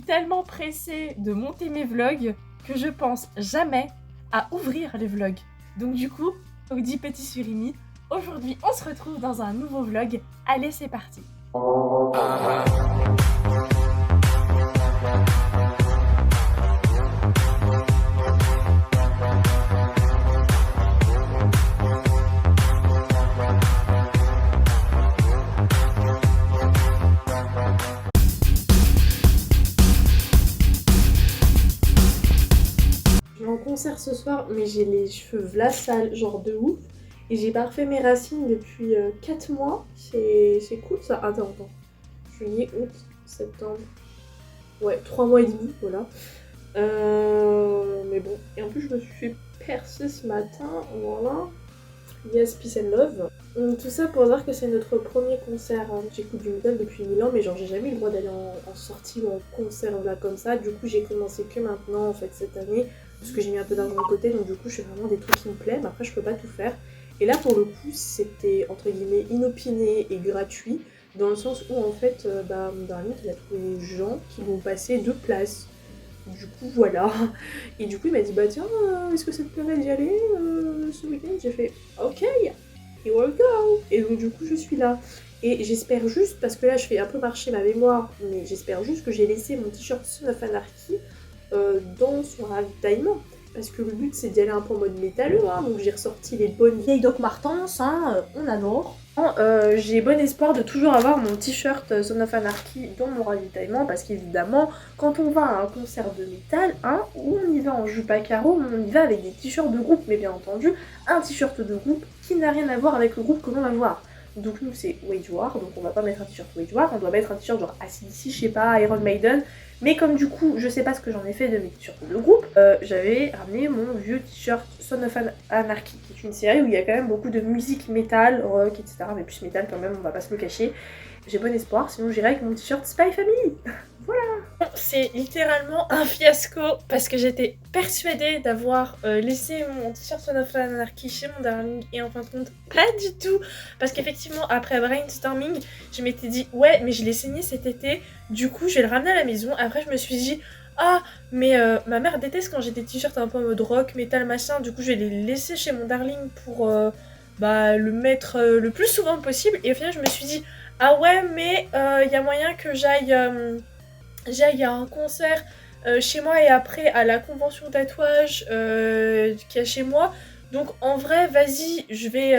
tellement pressée de monter mes vlogs que je pense jamais à ouvrir les vlogs. Donc du coup, Audi Petit Surimi, aujourd'hui on se retrouve dans un nouveau vlog. Allez, c'est parti. Concert ce soir, mais j'ai les cheveux v'là sales, genre de ouf. Et j'ai pas refait mes racines depuis 4 mois. C'est cool ça. Attends. Juillet, août, septembre. Ouais, 3 mois et demi, voilà. Mais bon. Et en plus, je me suis fait percer ce matin. Voilà. Yes, peace and love. Tout ça pour dire que c'est notre premier concert. J'écoute du métal depuis 1000 ans, mais genre j'ai jamais eu le droit d'aller en sortie ou en concert là comme ça. Du coup, j'ai commencé que maintenant en fait cette année. Parce que j'ai mis un peu d'argent de côté, donc du coup je fais vraiment des trucs qui me plaisent, mais après je peux pas tout faire. Et là pour le coup c'était entre guillemets inopiné et gratuit, dans le sens où en fait mon darling il a trouvé des gens qui vont passer 2 places. Du coup voilà. Et du coup il m'a dit bah tiens est-ce que ça te plairait d'y aller ce week-end? J'ai fait ok, here we go. Et donc du coup je suis là. Et j'espère juste, parce que là je fais un peu marcher ma mémoire, mais j'espère juste que j'ai laissé mon t-shirt Son of Anarchy dans son ravitaillement, parce que le but c'est d'y aller un peu en mode métalleux, hein. Donc j'ai ressorti les bonnes vieilles Doc Martens, on adore. J'ai bon espoir de toujours avoir mon t-shirt Son of Anarchy dans mon ravitaillement, parce qu'évidemment quand on va à un concert de métal, où on y va en jupe à carreaux, on y va avec des t-shirts de groupe, mais bien entendu un t-shirt de groupe qui n'a rien à voir avec le groupe que l'on va voir. Donc nous c'est Wage War, donc on va pas mettre un t-shirt Wage War, on doit mettre un t-shirt genre AC/DC, je sais pas, Iron Maiden. Mais comme du coup je sais pas ce que j'en ai fait de mes t-shirts de groupe, j'avais ramené mon vieux t-shirt Son of Anarchy, qui est une série où il y a quand même beaucoup de musique métal, rock, etc. Mais plus métal quand même, on va pas se le cacher. J'ai bon espoir, sinon j'irai avec mon t-shirt Spy Family. Voilà. C'est littéralement un fiasco parce que j'étais persuadée d'avoir laissé mon t-shirt Son of Anarchy chez mon darling, et en fin de compte pas du tout, parce qu'effectivement après brainstorming je m'étais dit ouais mais je l'ai saigné cet été, du coup je vais le ramener à la maison. Après je me suis dit mais ma mère déteste quand j'ai des t-shirts un peu en mode rock, métal, machin, du coup je vais les laisser chez mon darling pour le mettre le plus souvent possible. Et au final je me suis dit ah ouais mais y a moyen que j'aille à un concert chez moi et après à la convention tatouage qu'il y a chez moi. Donc en vrai, vas-y, je vais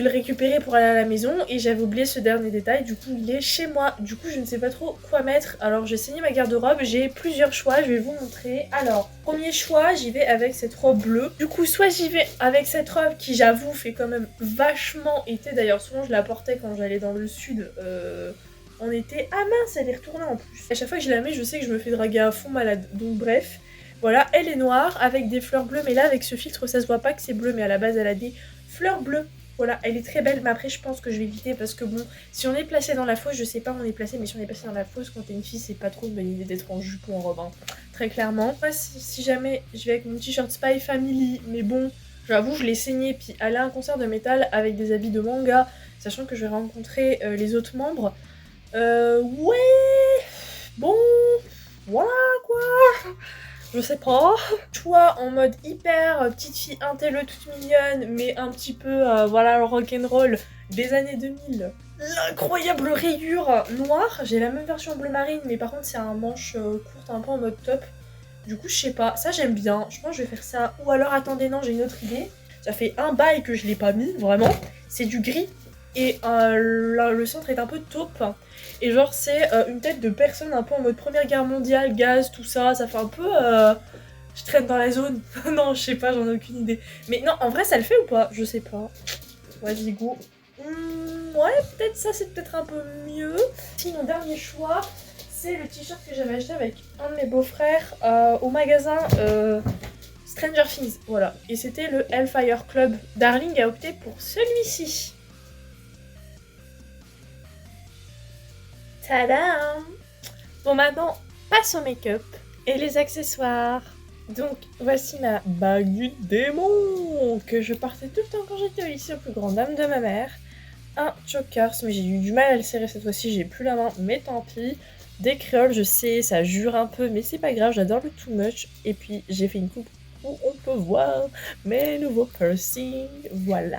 le récupérer pour aller à la maison. Et j'avais oublié ce dernier détail, du coup il est chez moi. Du coup je ne sais pas trop quoi mettre. Alors j'ai saigné ma garde-robe, j'ai plusieurs choix, je vais vous montrer. Alors, premier choix, j'y vais avec cette robe bleue. Du coup soit j'y vais avec cette robe qui j'avoue fait quand même vachement été. D'ailleurs souvent je la portais quand j'allais dans le sud en été. Ah mince, elle est retournée en plus. À chaque fois que je la mets, je sais que je me fais draguer à fond malade. Donc bref, voilà, elle est noire avec des fleurs bleues. Mais là, avec ce filtre, ça se voit pas que c'est bleu. Mais à la base, elle a des fleurs bleues. Voilà, elle est très belle. Mais après, je pense que je vais éviter parce que bon, si on est placé dans la fosse, je sais pas où on est placé, mais si on est placé dans la fosse, quand t'es une fille, c'est pas trop une bonne idée d'être en jupe ou en robe. Très clairement. Moi, si jamais je vais avec mon t-shirt Spy Family, mais bon, j'avoue, je l'ai saigné. Puis aller à un concert de métal avec des habits de manga, sachant que je vais rencontrer les autres membres. Ouais, bon, voilà quoi, je sais pas. Choix en mode hyper petite fille intello toute mignonne, mais un petit peu, voilà, le rock'n'roll des années 2000. L'incroyable rayure noire, j'ai la même version bleu marine, mais par contre c'est un manche courte un peu en mode top. Du coup, je sais pas, ça j'aime bien, je pense que je vais faire ça. Ou alors, attendez, non, j'ai une autre idée. Ça fait un bail que je l'ai pas mis, vraiment. C'est du gris, et le centre est un peu taupe. Et genre c'est une tête de personne un peu en mode Première Guerre mondiale, gaz, tout ça, ça fait un peu je traîne dans la zone. Non, je sais pas, j'en ai aucune idée. Mais non, en vrai ça le fait ou pas? Je sais pas. Vas-y, go. Ouais, peut-être ça, c'est peut-être un peu mieux. Si, mon dernier choix, c'est le t-shirt que j'avais acheté avec un de mes beaux-frères au magasin Stranger Things, voilà. Et c'était le Hellfire Club. Darling a opté pour celui-ci. Tadam! Bon, maintenant, passe au make-up et les accessoires. Donc, voici ma bague du démon que je portais tout le temps quand j'étais au lycée, aux plus grandes dames de ma mère. un Chokers, mais j'ai eu du mal à le serrer cette fois-ci, j'ai plus la main, mais tant pis. Des créoles, je sais, ça jure un peu, mais c'est pas grave, j'adore le too much. Et puis j'ai fait une coupe où on peut voir mes nouveaux piercings, voilà.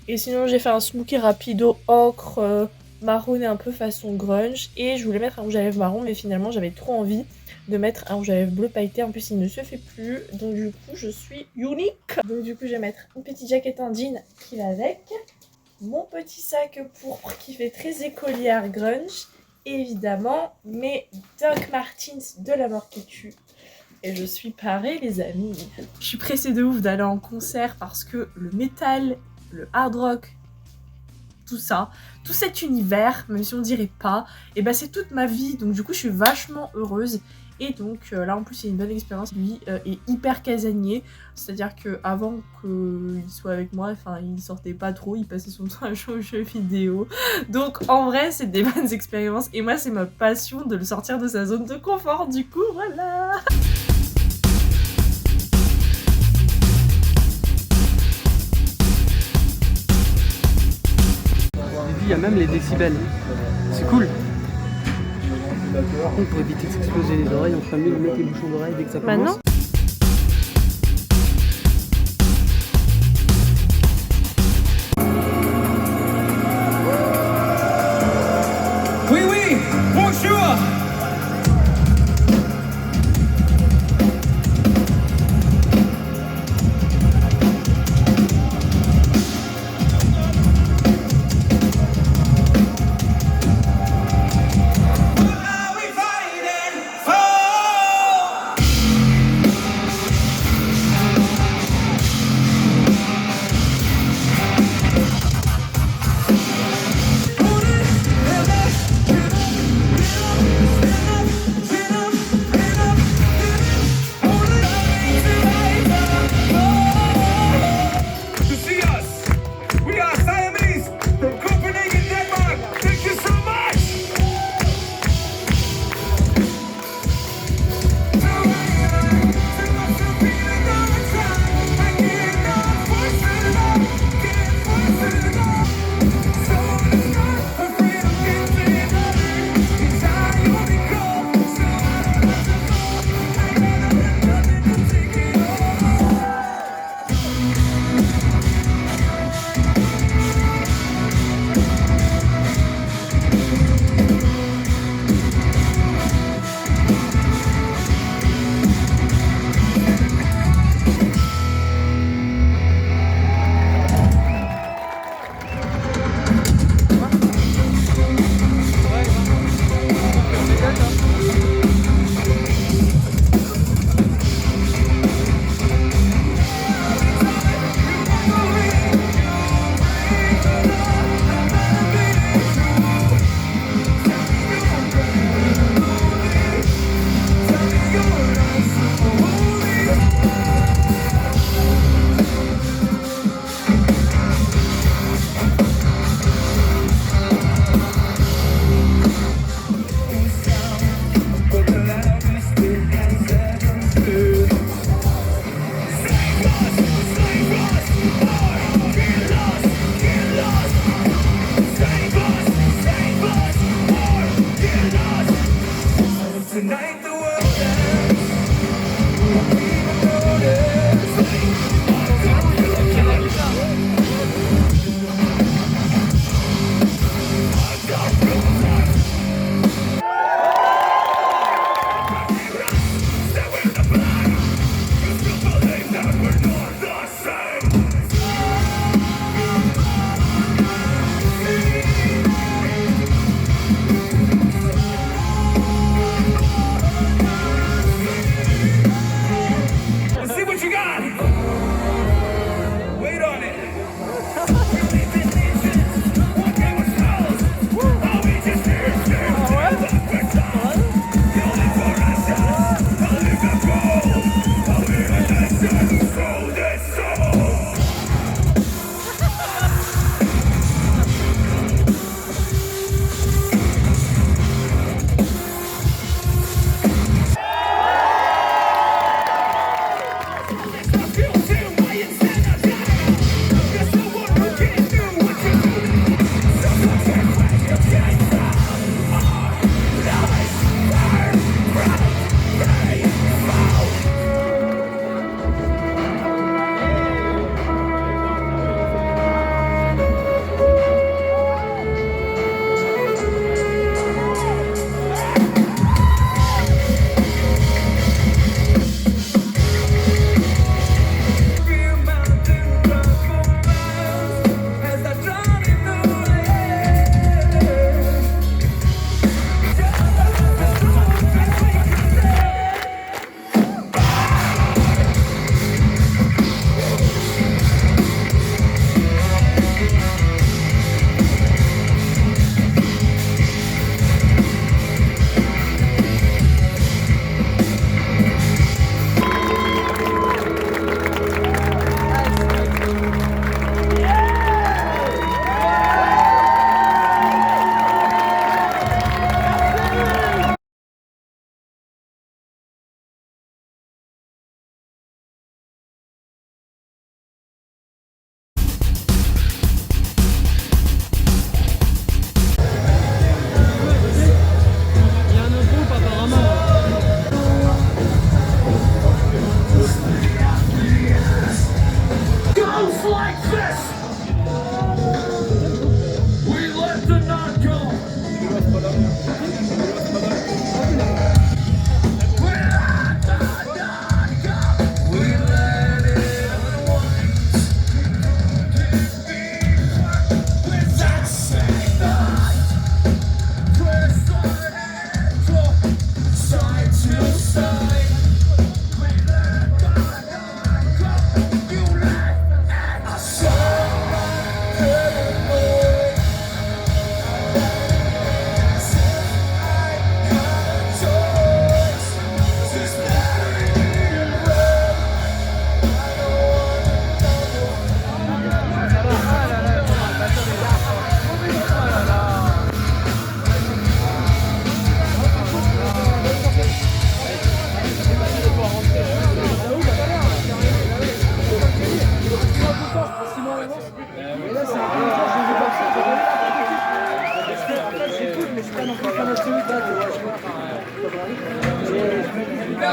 Et sinon j'ai fait un smoky rapido ocre marron et un peu façon grunge. Et je voulais mettre un rouge à lèvres marron, mais finalement j'avais trop envie de mettre un rouge à lèvres bleu pailleté. En plus il ne se fait plus, donc du coup je suis unique. Donc du coup je vais mettre une petite jaquette en jean qui va avec. Mon petit sac pourpre qui fait très écolière grunge. Évidemment, mes Doc Martens de la mort qui tue. Et je suis parée, les amis. Je suis pressée de ouf d'aller en concert parce que le métal, le hard rock, tout ça, tout cet univers, même si on dirait pas, et bah c'est toute ma vie. Donc du coup, je suis vachement heureuse. Et donc là en plus c'est une bonne expérience. Lui est hyper casanier, c'est-à-dire qu'avant qu'il soit avec moi, enfin il sortait pas trop, il passait son temps à jouer aux jeux vidéo. Donc en vrai c'est des bonnes expériences et moi c'est ma passion de le sortir de sa zone de confort, du coup voilà. Il y a même les décibels, c'est cool. Par contre, pour éviter de s'exploser les oreilles, on ferait mieux de mettre les bouchons d'oreilles dès que ça commence. Maintenant Oui, oui, bonjour. What are we fighting for?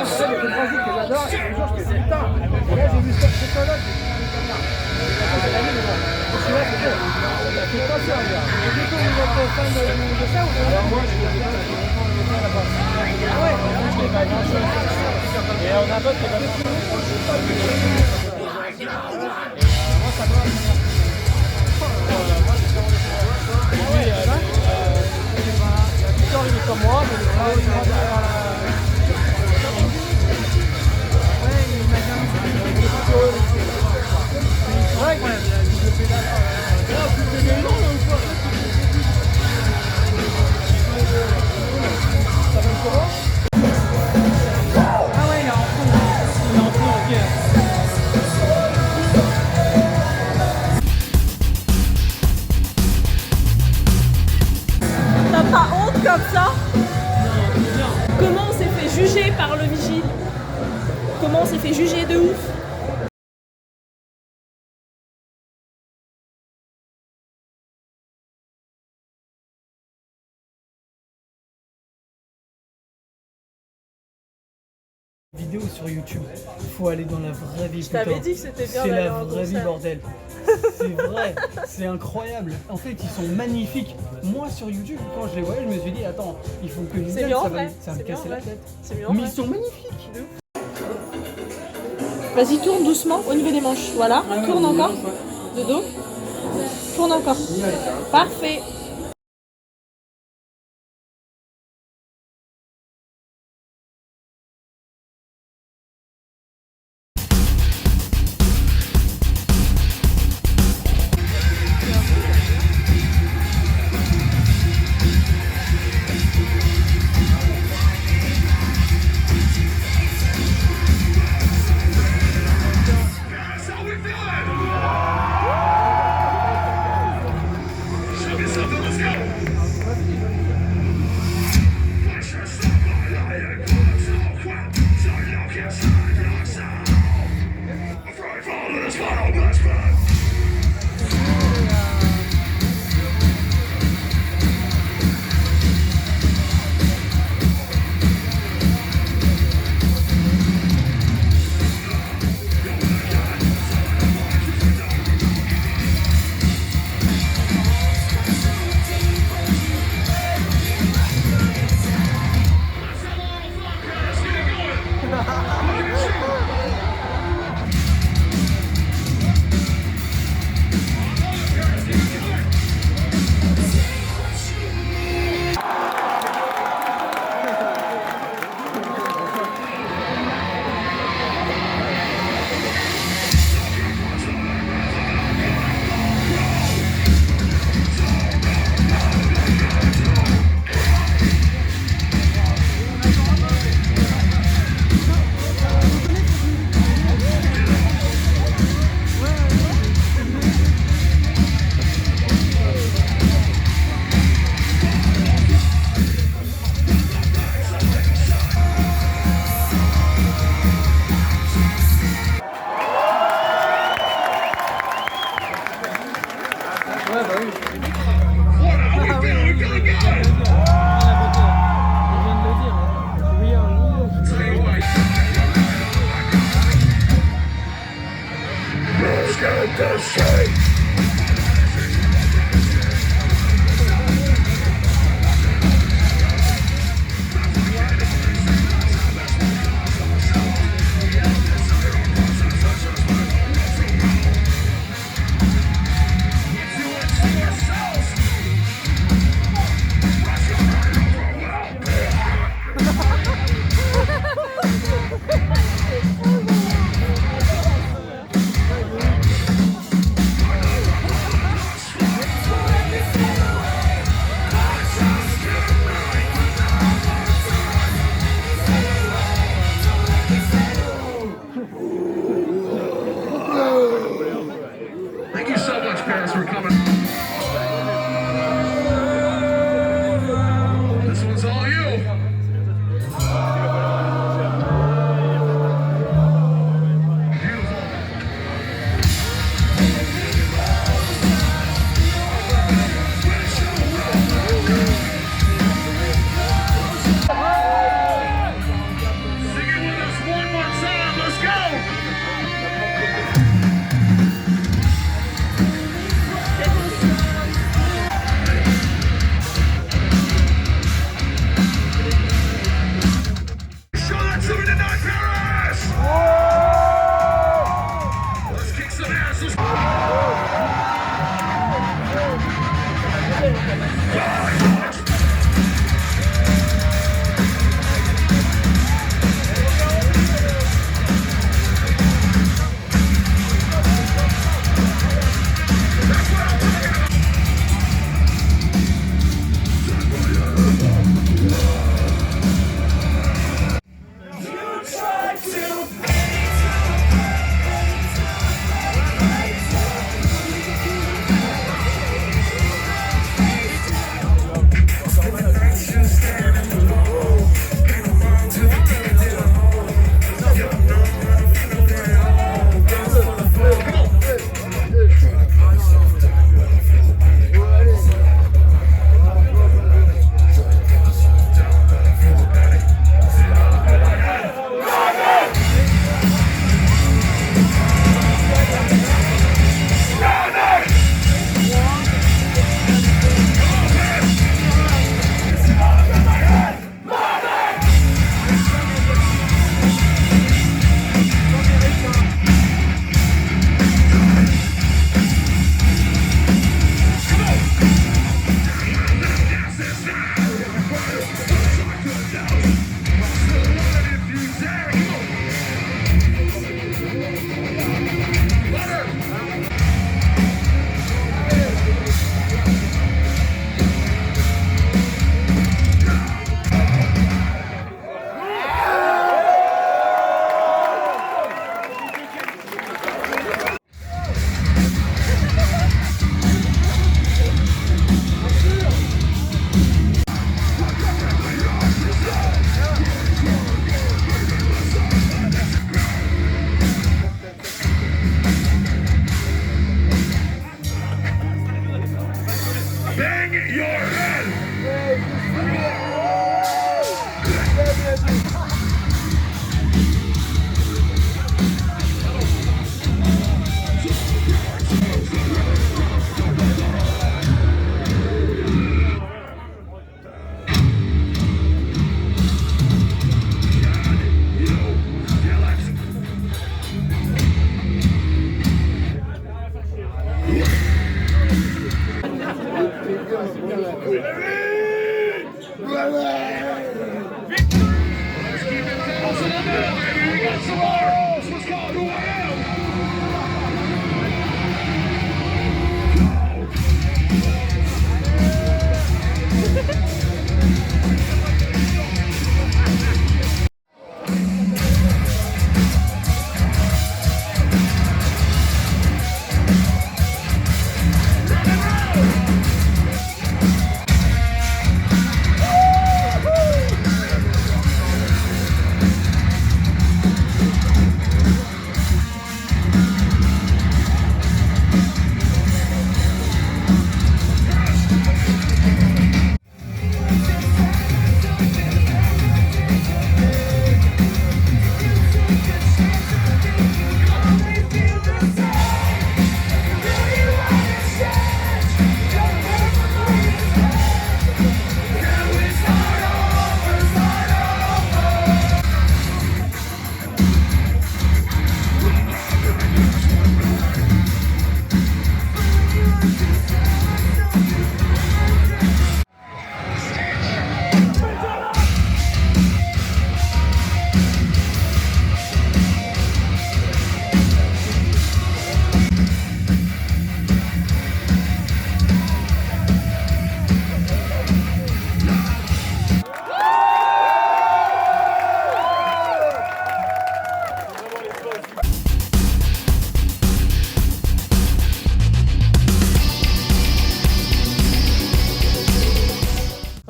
le principe que j'adore, et un jour je me suis dit, putain, et là j'ai vu ce coloc, celui-là c'est bon. C'est pas sûr, gars. Et du coup, vous êtes fan de ça ou pas? Alors moi, je suis fan de là-bas. Ah ouais? Je n'ai pas grand-chose. Et on a un pote qui est pas moi, ça va. Lui, Victor, il est comme moi, mais il est derrière la... Ouais, il m'a dit un petit peu. Ouais, quand même, il a dit le pédale. Là, tu fais des noms, là, ou quoi? Ça va comment? Ah ouais, il est en fond. Il est en fond, ok. T'as pas honte comme ça? Comment on s'est fait juger par le vigile? Comment on s'est fait juger de ouf? Vidéo sur YouTube, faut aller dans la vraie vie. Je t'avais dit que c'était bien C'est d'aller la en vraie vie, concert. bordel. C'est vrai, c'est incroyable. En fait, ils sont magnifiques. Moi, sur YouTube, quand je les voyais, je me suis dit, attends, il faut que je C'est vienne, mieux en ça vrai. va me C'est mieux en casser la vrai. tête. C'est mieux en Mais vrai. ils sont magnifiques. Vas-y, tourne doucement au niveau des manches. Voilà, tourne encore. De dos. Tourne encore. Parfait. Jamais ça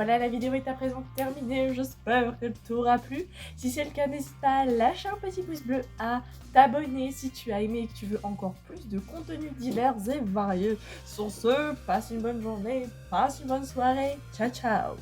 Voilà, la vidéo est à présent terminée, j'espère qu'elle t'aura plu. Si c'est le cas, n'hésite pas à lâcher un petit pouce bleu, à t'abonner si tu as aimé et que tu veux encore plus de contenus divers et variés. Sur ce, passe une bonne journée, passe une bonne soirée, ciao ciao.